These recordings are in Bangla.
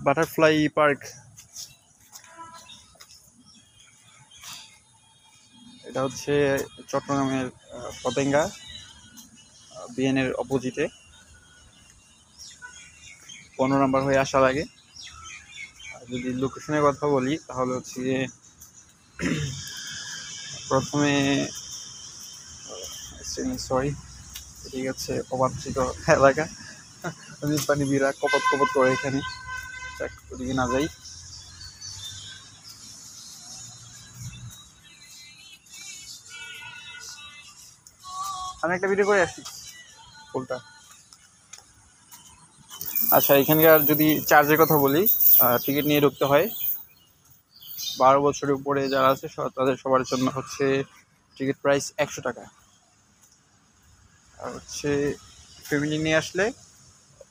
বাটারফ্লাই পার্ক, এটা হচ্ছে চট্টগ্রামের পতেঙ্গা বিএনের অপোজিটে 15 নম্বর হয়ে আসার আগে। যদি লোকেশনের কথা বলি তাহলে হচ্ছে প্রথমে সরি ঠিক আছে অবাঞ্ছিত এলাকা, পানি বিরা কপত কপত করে এখানে, ওদিকে না যাই। আমি একটা ভিডিও করে আসি ফুলটা। আচ্ছা, এখানকার যদি চার্জের কথা বলি, টিকিট নিয়ে ঢুকতে হয়। 12 বছরের উপরে যারা আছে তাদের সবার জন্য হচ্ছে টিকিট প্রাইস 100 টাকা। আর হচ্ছে ফ্যামিলি নিয়ে আসলে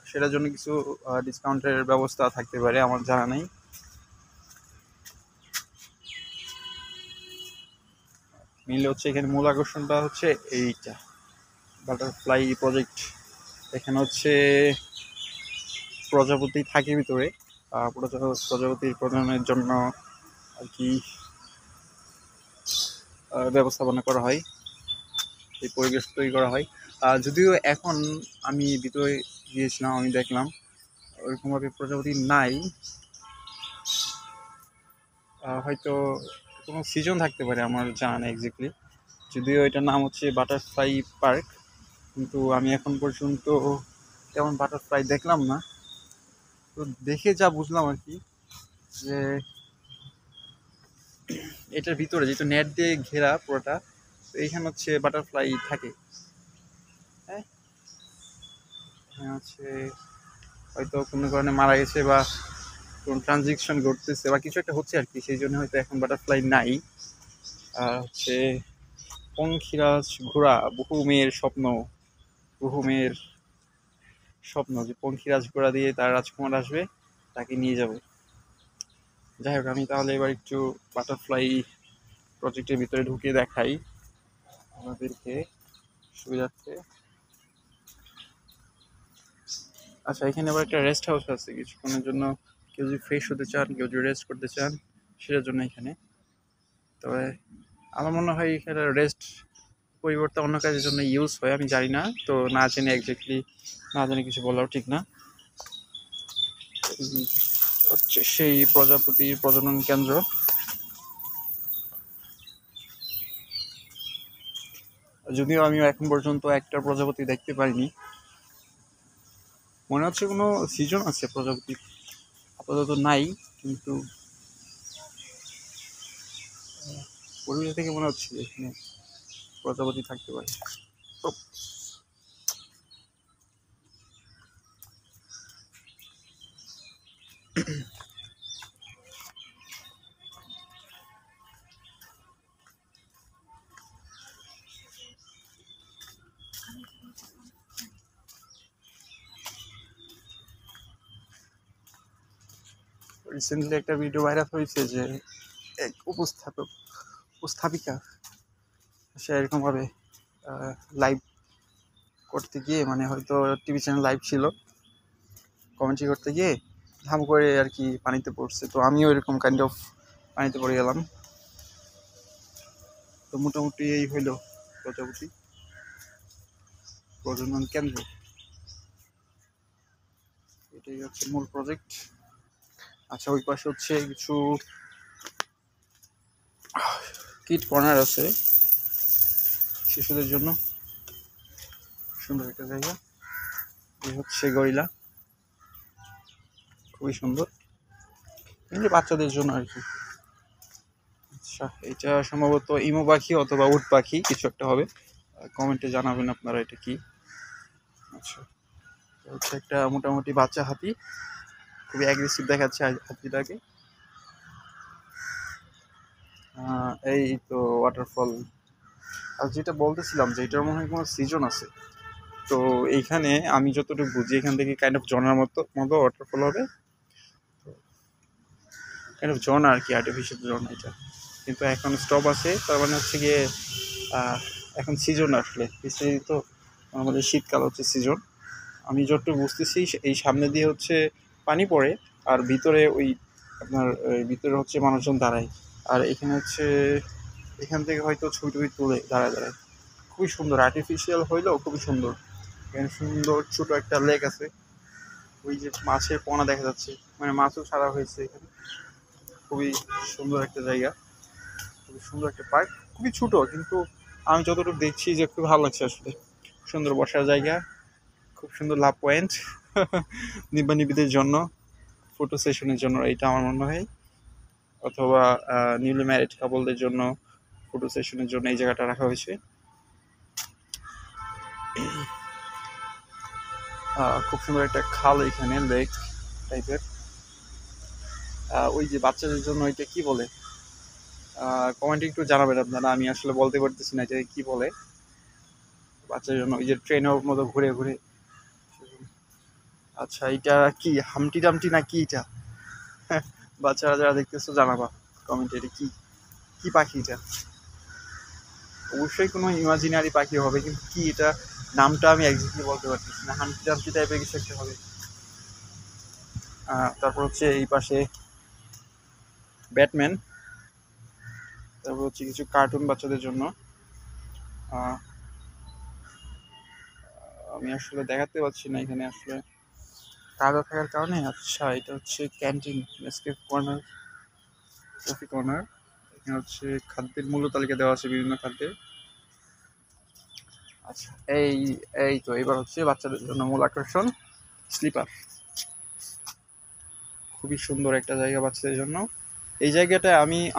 সেটার জন্য কিছু ডিসকাউন্টের ব্যবস্থা থাকতে পারে, আমার জানা নেই। মেনলি হচ্ছে এখানে মূল আকর্ষণটা হচ্ছে এইটা বাটারফ্লাই প্রজেক্ট। এখানে হচ্ছে প্রজাপতি থাকে ভিতরে, প্রজাপতির প্রজননের জন্য আর কি ব্যবস্থাপনা করা হয়, এই পরিবেশ তৈরি করা হয়। যদিও এখন আমি ভিতরে গিয়েছিলাম, আমি দেখলাম ওইরকমভাবে প্রজাপতি নাই। হয়তো কোনো সিজন থাকতে পারে, আমার জানা নেই এক্স্যাক্টলি। যদিও এটার নাম হচ্ছে বাটারফ্লাই পার্ক, কিন্তু আমি এখন পর্যন্ত তেমন বাটারফ্লাই দেখলাম না। তো দেখে যা বুঝলাম আর কি, যে এটার ভিতরে যেহেতু নেট দিয়ে ঘেরা পুরোটা, তো এইখানে হচ্ছে বাটারফ্লাই থাকে। হ্যাঁ, হচ্ছে হয়তো কোনো কারণে মারা গেছে বা কোনো ট্রানজেকশন ঘটতেছে বা কিছু একটা হচ্ছে আর কি, সেই জন্য হয়তো এখন বাটারফ্লাই নাই। আর হচ্ছে পঙ্খিরাজ ঘোড়া, বহু মেয়ের স্বপ্ন যে পঙ্খিরাজ ঘোড়া দিয়ে তার রাজকুমার আসবে, তাকে নিয়ে যাবে। যাই হোক, আমি তাহলে এবার একটু বাটারফ্লাই প্রজেক্টের ভিতরে ঢুকে দেখাই আমাদেরকে সুবিধার্থে। আচ্ছা, এখানে আবার একটা রেস্ট হাউস আছে কিছুক্ষণের জন্য, কেউ যদি ফ্রেশ হতে চান, কেউ যদি রেস্ট করতে চান, সেটার জন্য এখানে। তবে আমার মনে হয় এখানে রেস্ট পরিবর্তে অন্য কাজের জন্য ইউজ হয়, আমি জানি না, তো না জেনে এক্স্যাক্টলি না জেনে কিছু বলাও ঠিক না। হচ্ছে সেই প্রজাপতির প্রজনন কেন্দ্র। যদিও আমি এখন পর্যন্ত একটা প্রজাপতি দেখতে পাইনি, মনে হচ্ছে কোনো সিজন আছে প্রজাপতির, আপাতত নাই, কিন্তু পরিবেশ থেকে মনে হচ্ছে এখানে প্রজাপতি থাকতে পারে। তো রিসেন্টলি একটা ভিডিও ভাইরাল হয়েছে যে এক উপস্থাপিকা সে এরকমভাবে লাইভ করতে গিয়ে, মানে হয়তো টিভি চ্যানেল লাইভ ছিল, কমেন্ট্রি করতে গিয়ে ধাম করে আর কি পানিতে পড়ছে। তো আমিও এরকম কাইন্ড অফ পানিতে পড়ে গেলাম। তো মোটামুটি এই হইল প্রজাপতি প্রজনন কেন্দ্র, এটাই হচ্ছে মূল প্রজেক্ট। আচ্ছা, ওই পাশে হচ্ছে কিছু কিড কর্নার আছে শিশুদের জন্য, সুন্দর একটা জায়গা। এই হচ্ছে গরিলা, খুবই সুন্দর, এমনি বাচ্চাদের জন্য আর কি। আচ্ছা, এটা সম্ভবত ইমু পাখি অথবা উট পাখি কিছু একটা হবে, কমেন্টে জানাবেন আপনারা এটা কি। আচ্ছা, হচ্ছে একটা মোটামুটি বাচ্চা হাতি, খুবই অ্যাগ্রেসিভ দেখাচ্ছে হাতিটাকে। এই তো ওয়াটারফল। আর যেটা বলতেছিলাম যে এটার মনে হয় কোনো সিজন আছে, তো এইখানে আমি যতটুকু বুঝি এখান থেকে কাইন্ড অফ ঝর্ণার মতো মতো ওয়াটারফল হবে, কাইন্ড অফ ঝর্ণা আর কি, আর্টিফিশিয়াল ঝর্ণা এটা। কিন্তু এখন স্টপ আছে, তার মানে হচ্ছে গিয়ে এখন সিজন আসলে তো আমাদের শীতকাল হচ্ছে সিজন। আমি যতটুকু বুঝতেছি এই সামনে দিয়ে হচ্ছে পানি পড়ে, আর ভিতরে ওই আপনার ভিতরে হচ্ছে মানুষজন দাঁড়ায়। আর এখানে হচ্ছে এখান থেকে হয়তো ছবি টবি তুলে দাঁড়ায় দাঁড়ায়। খুবই সুন্দর, আর্টিফিশিয়াল হইলেও খুবই সুন্দর। এখানে সুন্দর ছোট একটা লেক আছে, ওই যে মাছের পোনা দেখা যাচ্ছে, মানে মাছও ছাড়া হয়েছে এখানে। খুবই সুন্দর একটা জায়গা, খুবই সুন্দর একটা পার্ক, খুবই ছোট, কিন্তু আমি যতটুকু দেখছি যে খুব ভালো লাগছে আসলে। সুন্দর বসার জায়গা, খুব সুন্দর লাভ পয়েন্ট নিব্বানিবিদের জন্য, ফটো সেশনের জন্য এইটা আমার মনে হয়, অথবা নিউলি ম্যারিড কাপলদের জন্য ফটো সেশনের জন্য এই জায়গাটা রাখা হয়েছে। খুব সুন্দর একটা খাল এখানে, লেক টাইপের। ওই যে বাচ্চাদের জন্য এটা কি বলে, কমেন্টে একটু জানাবেন আপনারা, আমি আসলে বলতে পারতেছি না যে কি বলে বাচ্চাদের জন্য, ওই যে ট্রেনের মতো ঘুরে ঘুরে। আচ্ছা, এটা কি হামটি ডামটি না কি এটা? বাচ্চারা যারা দেখতেছো জানাবা কমেন্টে, এটা কি কি পাখি এটা? অবশ্যই কোনো ইমাজিনারি পাখি হবে, কিন্তু কি এটা নামটা আমি একজাক্টলি বলতে পারতেছি না। হামটি ডামটি টাইপের কিছু একটা হবে। তারপর হচ্ছে এই পাশে ব্যাটম্যান, তারপর হচ্ছে কিছু কার্টুন বাচ্চাদের জন্য। আমি আসলে দেখাতে পারছি না এখানে, আসলে কাদা থাকার কারণে। আচ্ছা, এটা হচ্ছে ক্যান্টিন, নেসকেফ কর্নার, কফি কর্নার। এখানে হচ্ছে খাদ্যের মূল্য তালিকা দেওয়া আছে, বিভিন্ন খাদ্যের। আচ্ছা, এই এই তো এবার হচ্ছে বাচ্চাদের জন্য মূল আকর্ষণ, স্লিপার। খুবই সুন্দর একটা জায়গা বাচ্চাদের জন্য। এই জায়গাটা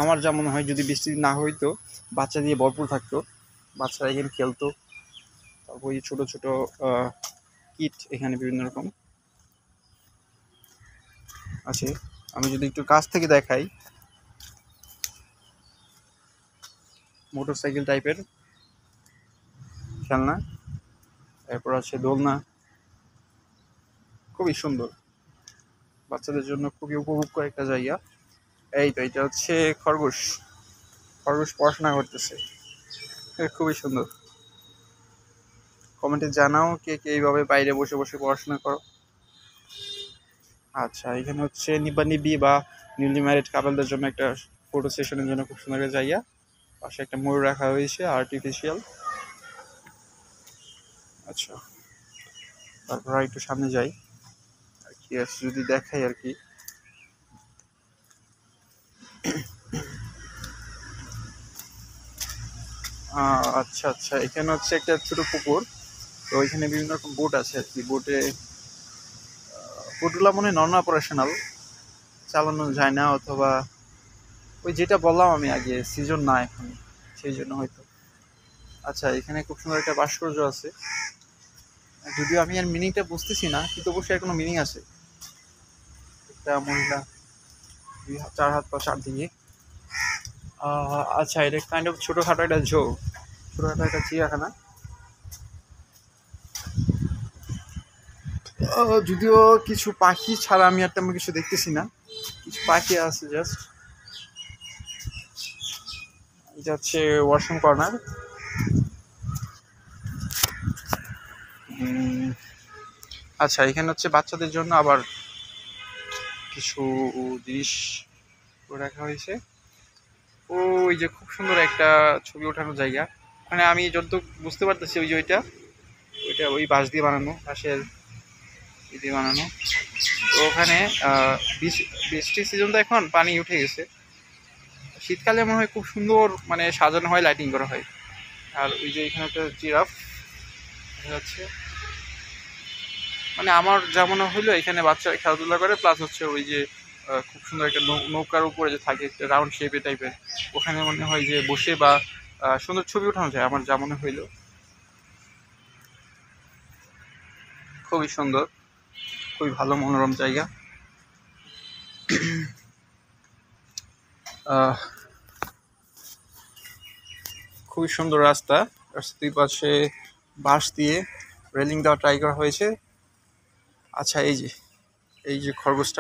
আমার যা মনে হয়, যদি বৃষ্টি না হইতো, বাচ্চা দিয়ে ভরপুর থাকতো, বাচ্চারা এখানে খেলতো। তারপর এই ছোট ছোট কিট এখানে বিভিন্ন রকম আছে। আমি যদি একটু কাছ থেকে দেখাই, মোটরসাইকেল টাইপের খেলনা, এরপর আছে দোলনা। খুবই সুন্দর, বাচ্চাদের জন্য খুবই উপভোগ্য একটা জায়গা। এই তো এটা হচ্ছে খরগোশ, খরগোশ পড়াশোনা করতেছে, খুবই সুন্দর। কমেন্টে জানাও কে কে এইভাবে বাইরে বসে বসে পড়াশোনা করো। আচ্ছা, এখানে হচ্ছে নিব্বি বা নিউলি ম্যারিড কাপলদের জন্য একটা ফটো সেশনের জন্য খুব সুন্দর একটা জায়গা। পাশে একটা ময়ূর রাখা হয়েছে, আর্টিফিশিয়াল। আচ্ছা, তারপর একটু সামনে যাই, আর কি আছে যদি দেখাই আর কি। আচ্ছা আচ্ছা, এখানে হচ্ছে একটা ছোট পুকুর, তো ওইখানে বিভিন্ন রকম বোট আছে আর কি। বোটগুলো মনে হয় নন অপারেশনাল, চালানো যায় না, অথবা ওই যেটা বললাম আমি আগে, সিজন না এখন, সেই জন্য হয়তো। আচ্ছা, এখানে খুব সুন্দর একটা ভাস্কর্য আছে, যদিও আমি আর মিনিংটা বুঝতেছি না, কিন্তু অবশ্যই কোনো মিনিং আছে। একটা মহিলা, চার হাত পা চারদিকে। আচ্ছা, এটা কাইন্ড অফ ছোটোখাটো একটা ছোটোখাটো একটা চিড়িয়াখানা। যদিও কিছু পাখি ছাড়া আমি আর তেমন কিছু দেখতেছি না, কিছু পাখি আছে জাস্ট। এটা হচ্ছে ওয়াশরুম কর্নার। আচ্ছা, এখানে হচ্ছে বাচ্চাদের জন্য আবার কিছু জিনিস রাখা হয়েছে। ওই যে খুব সুন্দর একটা ছবি ওঠানোর জায়গা, ওখানে আমি যতটুকু বুঝতে পারতেছি, ওই যে ওইটা ওইটা ওই বাঁশ দিয়ে বানানো, বাঁশের দিয়ে বানানো। তো ওখানে বৃষ্টির সিজন তো, এখন পানি উঠে গেছে। শীতকালে মনে হয় খুব সুন্দর মানে সাজানো হয়, লাইটিং করা হয়। আর ওই যে এখানে একটা জিরাফ দেখা যাচ্ছে। মানে আমার যা মনে হইলো, এখানে বাচ্চারা খেলাধুলা করে, প্লাস হচ্ছে ওই যে খুব সুন্দর একটা নৌকার উপরে যে থাকে একটা রাউন্ড শেপে টাইপের, ওখানে মনে হয় যে বসে বা সুন্দর ছবি ওঠানো যায়, আমার যা মনে হইলো। খুবই সুন্দর, খুবই ভালো মনোরম জায়গা। খুবই সুন্দর রাস্তা, রাস্তার দুই পাশে বাঁশ দিয়ে রেলিং দেওয়া ট্রাই করা হয়েছে। আচ্ছা, এই যে খরগোশটা